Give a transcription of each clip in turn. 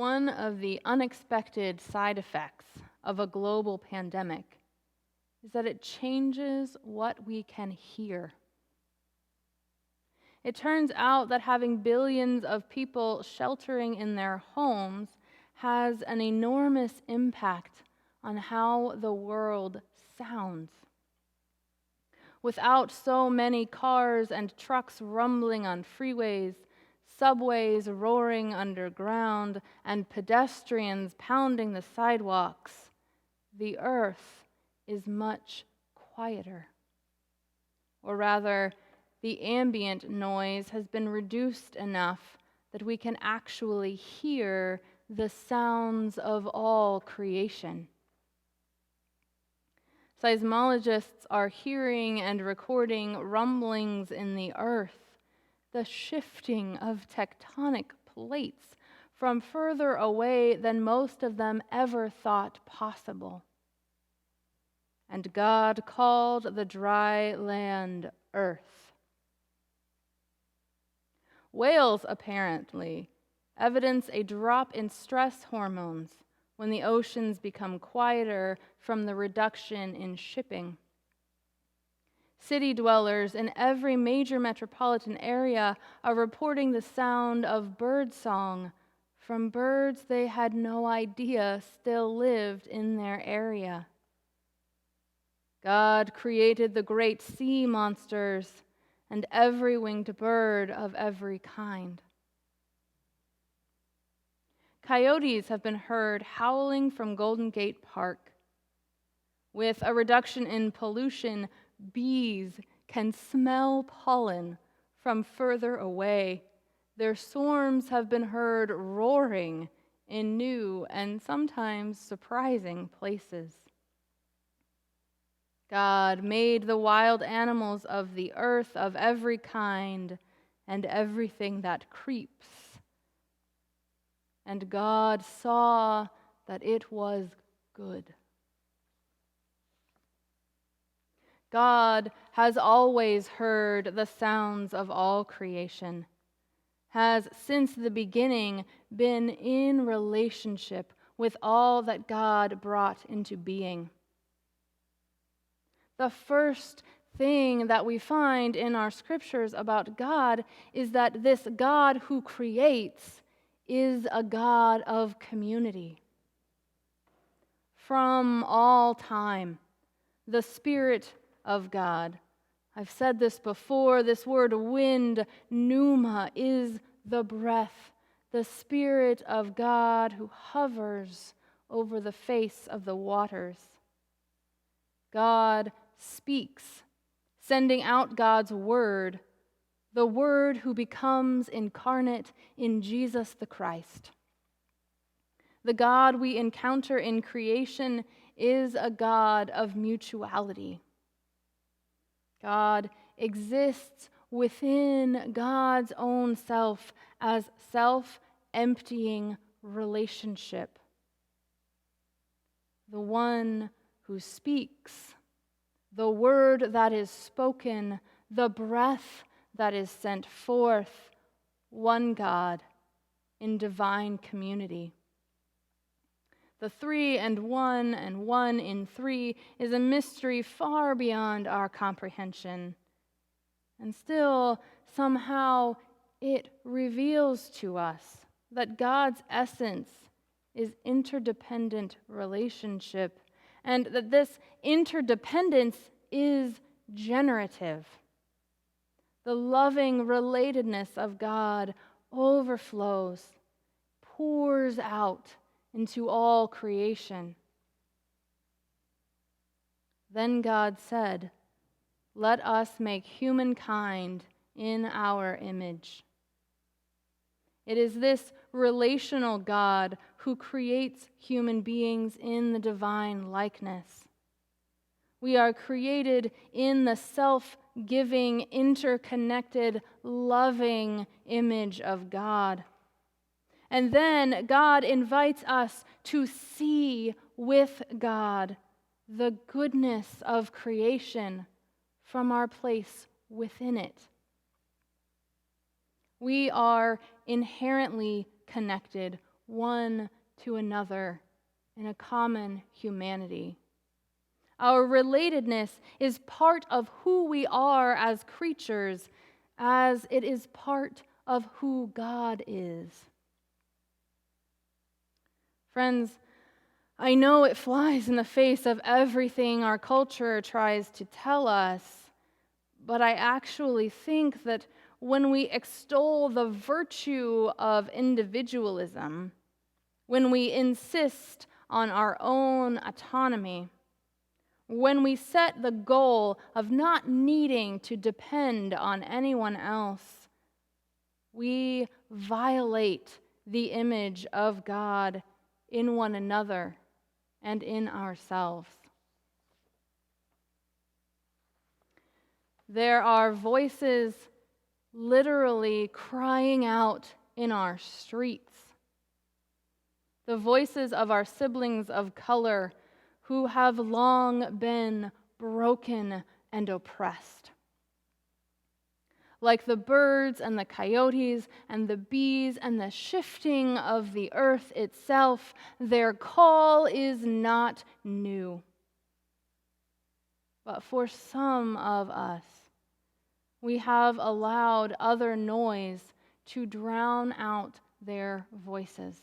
One of the unexpected side effects of a global pandemic is that it changes what we can hear. It turns out that having billions of people sheltering in their homes has an enormous impact on how the world sounds. Without so many cars and trucks rumbling on freeways, subways roaring underground, and pedestrians pounding the sidewalks, the earth is much quieter. Or rather, the ambient noise has been reduced enough that we can actually hear the sounds of all creation. Seismologists are hearing and recording rumblings in the earth, the shifting of tectonic plates from further away than most of them ever thought possible. And God called the dry land earth. Whales apparently evidence a drop in stress hormones when the oceans become quieter from the reduction in shipping. City dwellers in every major metropolitan area are reporting the sound of birdsong from birds they had no idea still lived in their area. God created the great sea monsters and every winged bird of every kind. Coyotes have been heard howling from Golden Gate Park. With a reduction in pollution, bees can smell pollen from further away. Their swarms have been heard roaring in new and sometimes surprising places. God made the wild animals of the earth of every kind and everything that creeps. And God saw that it was good. God has always heard the sounds of all creation, has since the beginning been in relationship with all that God brought into being. The first thing that we find in our scriptures about God is that this God who creates is a God of community. From all time, the Spirit of God, I've said this before, this word wind, pneuma, is the breath, the Spirit of God who hovers over the face of the waters. God speaks, sending out God's word, the Word who becomes incarnate in Jesus the Christ. The God we encounter in creation is a God of mutuality. God exists within God's own self as self-emptying relationship. The one who speaks, the word that is spoken, the breath that is sent forth, one God in divine community. The 3 and 1 and 1 in 3 is a mystery far beyond our comprehension. And still, somehow, it reveals to us that God's essence is interdependent relationship, and that this interdependence is generative. The loving relatedness of God overflows, pours out into all creation. Then God said, "Let us make humankind in our image." It is this relational God who creates human beings in the divine likeness. We are created in the self-giving, interconnected, loving image of God. And then God invites us to see with God the goodness of creation from our place within it. We are inherently connected one to another in a common humanity. Our relatedness is part of who we are as creatures, as it is part of who God is. Friends, I know it flies in the face of everything our culture tries to tell us, but I actually think that when we extol the virtue of individualism, when we insist on our own autonomy, when we set the goal of not needing to depend on anyone else, we violate the image of God in one another and in ourselves. There are voices literally crying out in our streets. The voices of our siblings of color who have long been broken and oppressed. Like the birds and the coyotes and the bees and the shifting of the earth itself, their call is not new. But for some of us, we have allowed other noise to drown out their voices.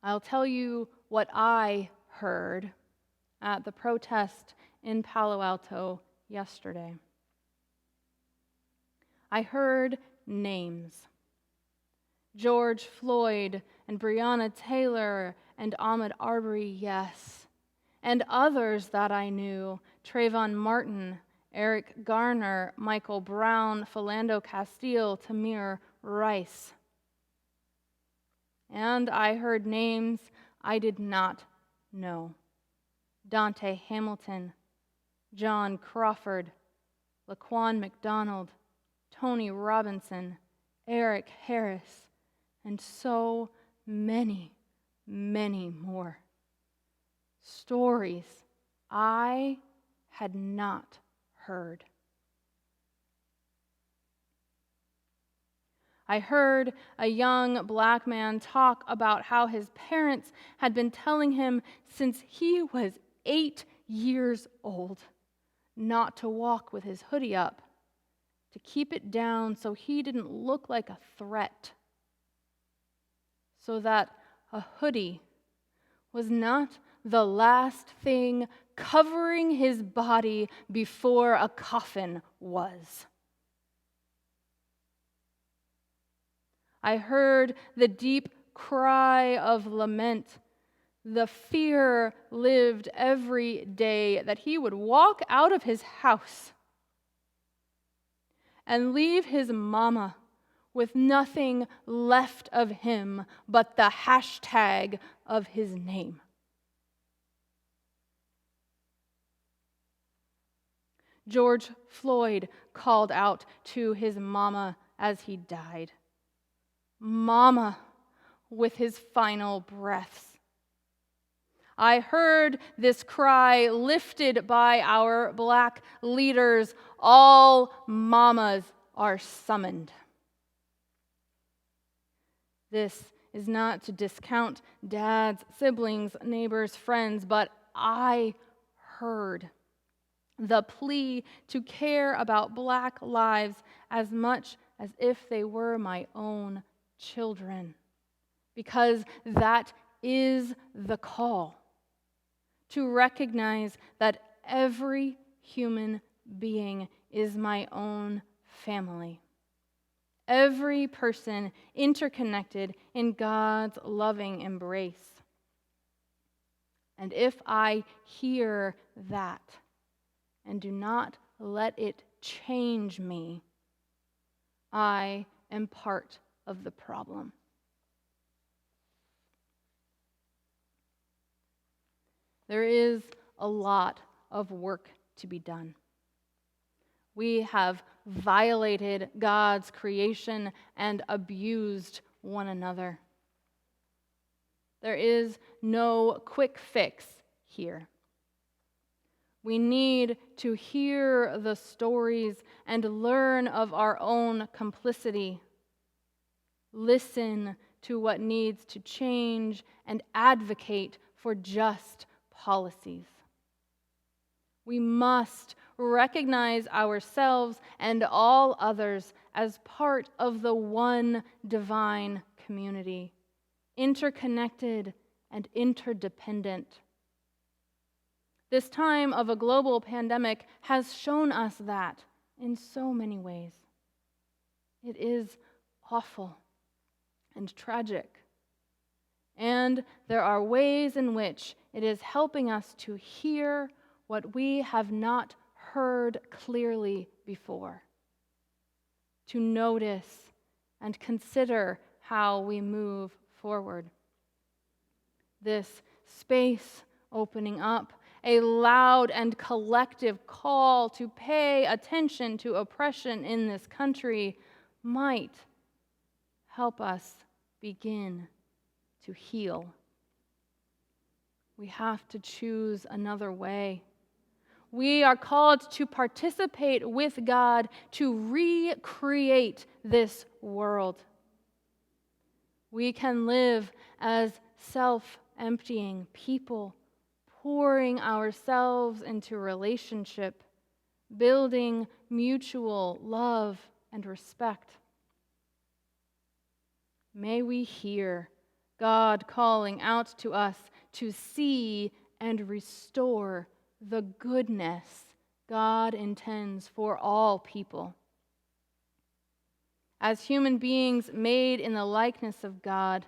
I'll tell you what I heard at the protest in Palo Alto yesterday. I heard names. George Floyd and Breonna Taylor and Ahmaud Arbery, yes. And others that I knew, Trayvon Martin, Eric Garner, Michael Brown, Philando Castile, Tamir Rice. And I heard names I did not know. Dante Hamilton, John Crawford, Laquan McDonald, Tony Robinson, Eric Harris, and so many, many more. Stories I had not heard. I heard a young black man talk about how his parents had been telling him since he was 8 years old not to walk with his hoodie up, to keep it down so he didn't look like a threat, so that a hoodie was not the last thing covering his body before a coffin was. I heard the deep cry of lament, the fear lived every day that he would walk out of his house and leave his mama with nothing left of him but the hashtag of his name. George Floyd called out to his mama as he died. Mama, with his final breaths. I heard this cry lifted by our black leaders. All mamas are summoned. This is not to discount dads, siblings, neighbors, friends, but I heard the plea to care about black lives as much as if they were my own children, because that is the call, to recognize that every human being is my own family. Every person interconnected in God's loving embrace. And if I hear that and do not let it change me, I am part of the problem. There is a lot of work to be done. We have violated God's creation and abused one another. There is no quick fix here. We need to hear the stories and learn of our own complicity, listen to what needs to change, and advocate for just policies. We must recognize ourselves and all others as part of the one divine community, interconnected and interdependent. This time of a global pandemic has shown us that in so many ways. It is awful and tragic. And there are ways in which it is helping us to hear what we have not heard clearly before, to notice and consider how we move forward. This space opening up, a loud and collective call to pay attention to oppression in this country, might help us begin to heal. We have to choose another way. We are called to participate with God to recreate this world. We can live as self-emptying people, pouring ourselves into relationship, building mutual love and respect. May we hear God calling out to us to see and restore the goodness God intends for all people. As human beings made in the likeness of God,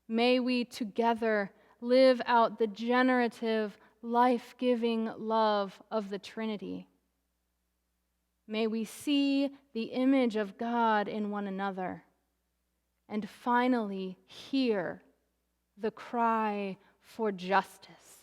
may we together live out the generative, life-giving love of the Trinity. May we see the image of God in one another, and finally hear the cry for justice.